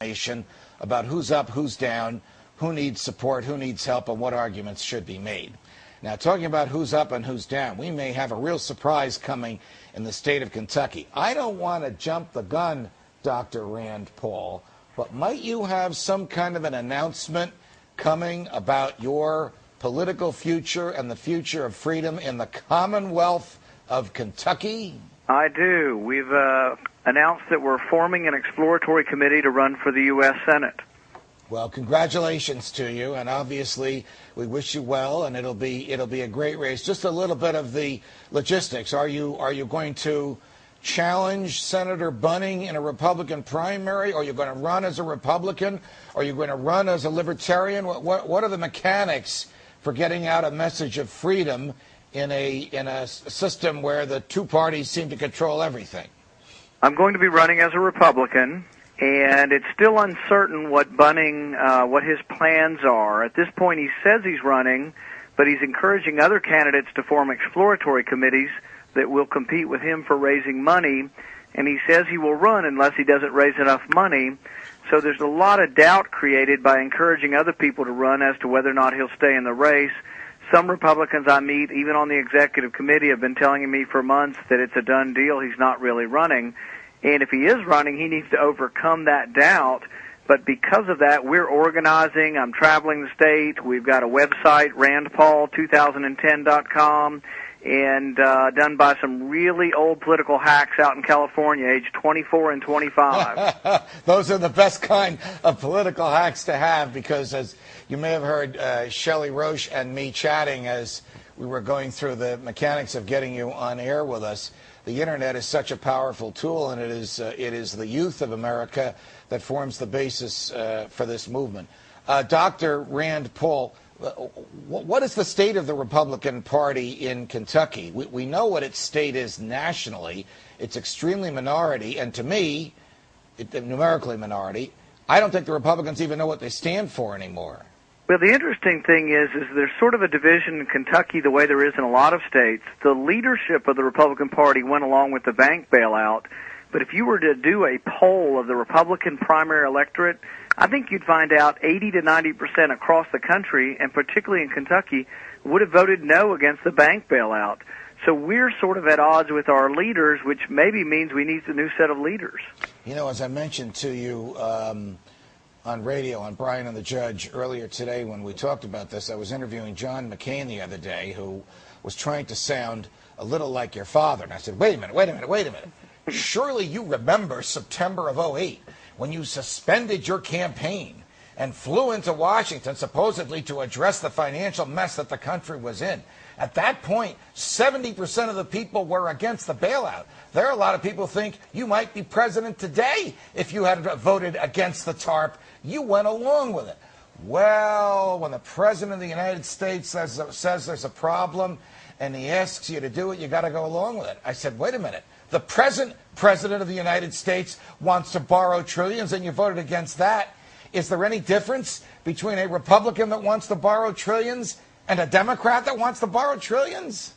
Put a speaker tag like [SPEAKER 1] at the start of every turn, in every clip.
[SPEAKER 1] information about who's up, who's down, who needs support, who needs help, and what arguments should be made. Now, talking about who's up and who's down, we may have a real surprise coming in the state of Kentucky. I don't want to jump the gun, Dr. Rand Paul, but might you have some kind of an announcement coming about your political future and the future of freedom in the Commonwealth of Kentucky?
[SPEAKER 2] I do. We've announced that we're forming an exploratory committee to run for the U.S. Senate.
[SPEAKER 1] Well, congratulations to you, and obviously we wish you well, and it'll be a great race. Just a little bit of the logistics. Are you going to challenge Senator Bunning in a Republican primary? Are you going to run as a Republican? Are you going to run as a Libertarian? What are the mechanics for getting out a message of freedom in a system where the two parties seem to control everything?
[SPEAKER 2] I'm going to be running as a Republican. And it's still uncertain what Bunning, what his plans are. At this point, he says he's running, but he's encouraging other candidates to form exploratory committees that will compete with him for raising money. And he says he will run unless he doesn't raise enough money. So there's a lot of doubt created by encouraging other people to run as to whether or not he'll stay in the race. Some Republicans I meet, even on the executive committee, have been telling me for months that it's a done deal. He's not really running. And if he is running, he needs to overcome that doubt. But because of that, we're organizing. I'm traveling the state. We've got a website, randpaul2010.com, and done by some really old political hacks out in California, age 24 and 25.
[SPEAKER 1] Those are the best kind of political hacks to have, because as you may have heard Shelley Roche and me chatting as we were going through the mechanics of getting you on air with us, the Internet is such a powerful tool, and it is the youth of America that forms the basis for this movement. Dr. Rand Paul, what is the state of the Republican Party in Kentucky? We know what its state is nationally. It's extremely minority, and to me, numerically minority. I don't think the Republicans even know what they stand for anymore.
[SPEAKER 2] Well, the interesting thing is there's sort of a division in Kentucky the way there is in a lot of states. The leadership of the Republican Party went along with the bank bailout, but if you were to do a poll of the Republican primary electorate, I think you'd find out 80 to 90% across the country, and particularly in Kentucky, would have voted no against the bank bailout. So we're sort of at odds with our leaders, which maybe means we need a new set of leaders.
[SPEAKER 1] You know, as I mentioned to you on radio, on Brian and the Judge earlier today when we talked about this, I was interviewing John McCain the other day, who was trying to sound a little like your father. And I said, wait a minute. Surely you remember September of 2008 when you suspended your campaign and flew into Washington supposedly to address the financial mess that the country was in. At that point, 70% of the people were against the bailout. There are a lot of people who think you might be president today if you had voted against the TARP. You went along with it. Well, when the President of the United States says there's a problem and he asks you to do it, you got to go along with it. I said, wait a minute. The present President of the United States wants to borrow trillions and you voted against that. Is there any difference between a Republican that wants to borrow trillions and a Democrat that wants to borrow trillions?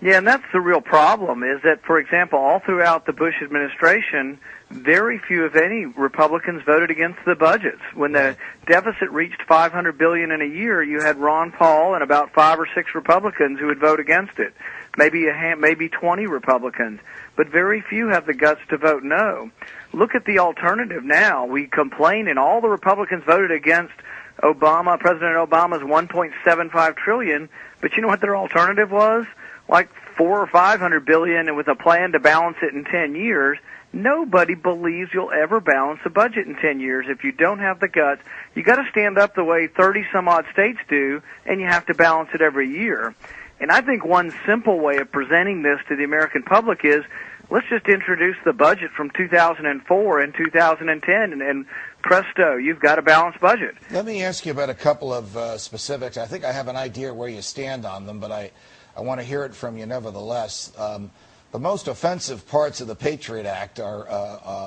[SPEAKER 2] Yeah, and that's the real problem, is that, for example, all throughout the Bush administration, very few, if any, Republicans voted against the budgets. When the deficit reached $500 billion in a year, you had Ron Paul and about 5 or 6 Republicans who would vote against it. Maybe 20 Republicans. But very few have the guts to vote no. Look at the alternative now. We complain, and all the Republicans voted against President Obama's $1.75 trillion, but you know what their alternative was? Like $400 or $500 billion, and with a plan to balance it in 10 years. Nobody believes you'll ever balance a budget in 10 years if you don't have the guts. You got to stand up the way 30-some-odd states do, and you have to balance it every year. And I think one simple way of presenting this to the American public is, let's just introduce the budget from 2004 and 2010, and presto, you've got a balanced budget.
[SPEAKER 1] Let me ask you about a couple of specifics. I think I have an idea where you stand on them, but I want to hear it from you nevertheless. The most offensive parts of the Patriot Act are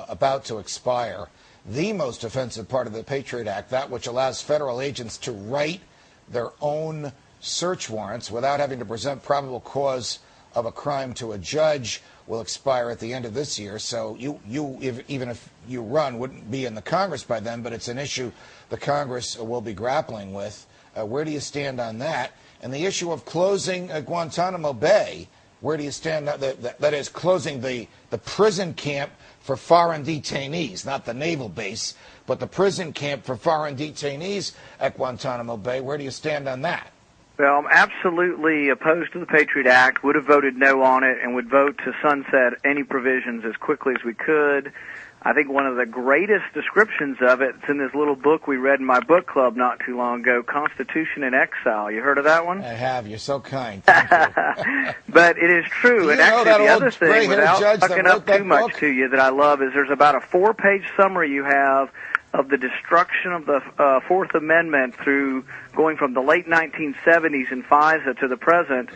[SPEAKER 1] about to expire. The most offensive part of the Patriot Act, that which allows federal agents to write their own search warrants without having to present probable cause of a crime to a judge will expire at the end of this year. So even if you run, wouldn't be in the Congress by then, but it's an issue the Congress will be grappling with. Where do you stand on that? And the issue of closing Guantanamo Bay, where do you stand? That is, closing the prison camp for foreign detainees, not the naval base, but the prison camp for foreign detainees at Guantanamo Bay. Where do you stand on that?
[SPEAKER 2] Well, I'm absolutely opposed to the Patriot Act, would have voted no on it, and would vote to sunset any provisions as quickly as we could. I think one of the greatest descriptions of it is in this little book we read in my book club not too long ago, Constitution in Exile. You heard of that one?
[SPEAKER 1] I have. You're so kind. Thank you.
[SPEAKER 2] But it is true. And actually, the other thing, without sucking up too much to you, that I love is there's about a 4-page summary you have of the destruction of the Fourth Amendment through going from the late 1970s in FISA to the present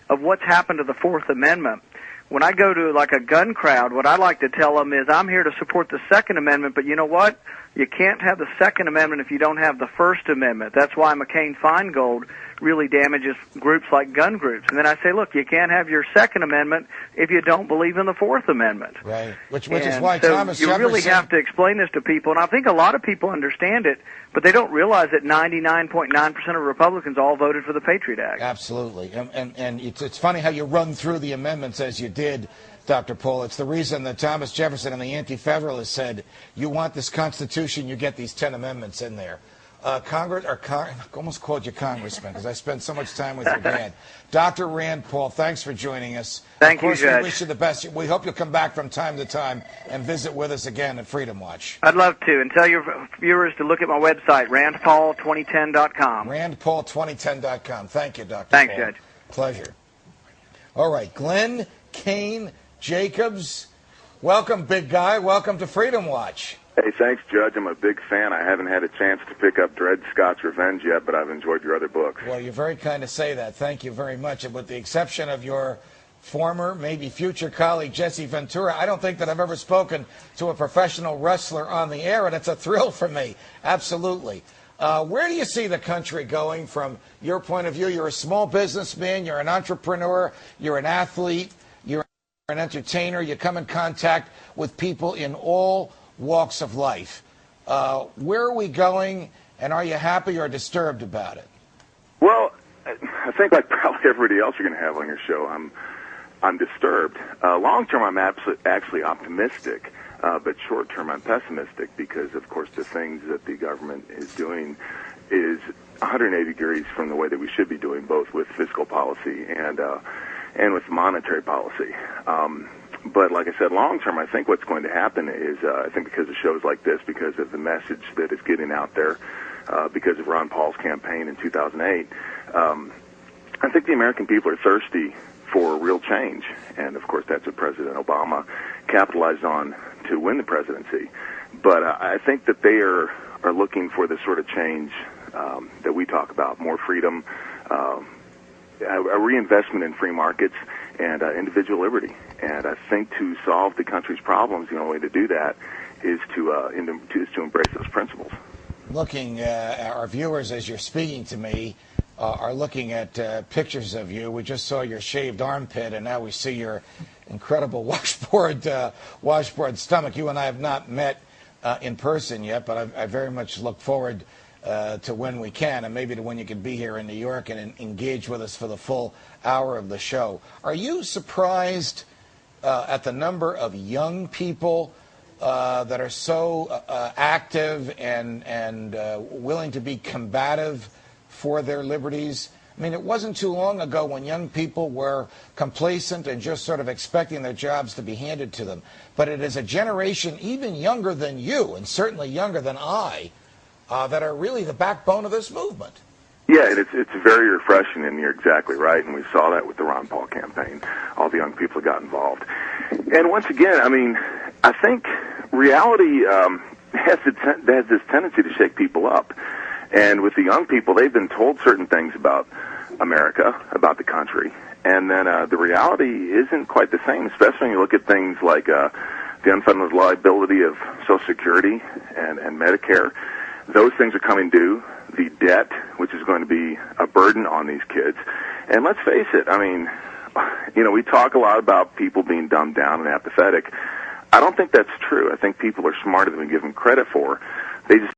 [SPEAKER 2] of what's happened to the Fourth Amendment. When I go to like a gun crowd, what I like to tell them is I'm here to support the Second Amendment, but you know what? You can't have the Second Amendment if you don't have the First Amendment. That's why McCain-Feingold really damages groups like gun groups. And then I say, look, you can't have your Second Amendment if you don't believe in the Fourth Amendment.
[SPEAKER 1] Right, which is why
[SPEAKER 2] so
[SPEAKER 1] Thomas Jefferson...
[SPEAKER 2] You really have to explain this to people, and I think a lot of people understand it, but they don't realize that 99.9% of Republicans all voted for the Patriot Act.
[SPEAKER 1] Absolutely. And it's funny how you run through the amendments as you did, Dr. Pohl. It's the reason that Thomas Jefferson and the Anti-Federalists said, you want this Constitution, you get these 10 amendments in there. I almost called you Congressman because I spent so much time with your dad. Dr. Rand Paul, thanks for joining us.
[SPEAKER 2] Thank you, Judge.
[SPEAKER 1] Of course, we wish you the best. We hope you'll come back from time to time and visit with us again at Freedom Watch.
[SPEAKER 2] I'd love to. And tell your viewers to look at my website, randpaul2010.com.
[SPEAKER 1] randpaul2010.com. Thank you, Dr.
[SPEAKER 2] Thanks,
[SPEAKER 1] Paul.
[SPEAKER 2] Judge.
[SPEAKER 1] Pleasure. All right, Glenn Kane Jacobs, welcome, big guy. Welcome to Freedom Watch.
[SPEAKER 3] Hey, thanks, Judge. I'm a big fan. I haven't had a chance to pick up Dred Scott's Revenge yet, but I've enjoyed your other books.
[SPEAKER 1] Well, you're very kind to say that. Thank you very much. And with the exception of your former, maybe future colleague, Jesse Ventura, I don't think that I've ever spoken to a professional wrestler on the air, and it's a thrill for me. Absolutely. Where do you see the country going from your point of view? You're a small businessman. You're an entrepreneur. You're an athlete. You're an entertainer. You come in contact with people in all walks of life. Where are we going, and are you happy or disturbed about it?
[SPEAKER 3] Well, I think like probably everybody else you're going to have on your show, I'm disturbed. Long term, I'm actually optimistic, but short term, I'm pessimistic because, of course, the things that the government is doing is 180 degrees from the way that we should be doing, both with fiscal policy and with monetary policy. But like I said, long term, I think what's going to happen is, I think because of shows like this, because of the message that is getting out there, because of Ron Paul's campaign in 2008, I think the American people are thirsty for real change. And, of course, that's what President Obama capitalized on to win the presidency. But I think that they are looking for the sort of change that we talk about, more freedom, a reinvestment in free markets, and individual liberty. And I think to solve the country's problems, the only way to do that is to embrace those principles.
[SPEAKER 1] Looking, our viewers, as you're speaking to me, are looking at pictures of you. We just saw your shaved armpit, and now we see your incredible washboard stomach. You and I have not met in person yet, but I very much look forward to when we can, and maybe to when you can be here in New York and engage with us for the full hour of the show. Are you surprised at the number of young people that are so active and willing to be combative for their liberties? I mean, it wasn't too long ago when young people were complacent and just sort of expecting their jobs to be handed to them. But it is a generation even younger than you, and certainly younger than I, that are really the backbone of this movement.
[SPEAKER 3] Yeah, it's very refreshing, and you're exactly right, and we saw that with the Ron Paul campaign. All the young people got involved. And once again, I mean, I think reality has this tendency to shake people up. And with the young people, they've been told certain things about America, about the country, and then the reality isn't quite the same, especially when you look at things like the unfunded liability of Social Security and Medicare. Those things are coming due. The debt, which is going to be a burden on these kids. And let's face it, I mean, we talk a lot about people being dumbed down and apathetic. I don't think that's true. I think people are smarter than we give them credit for. They just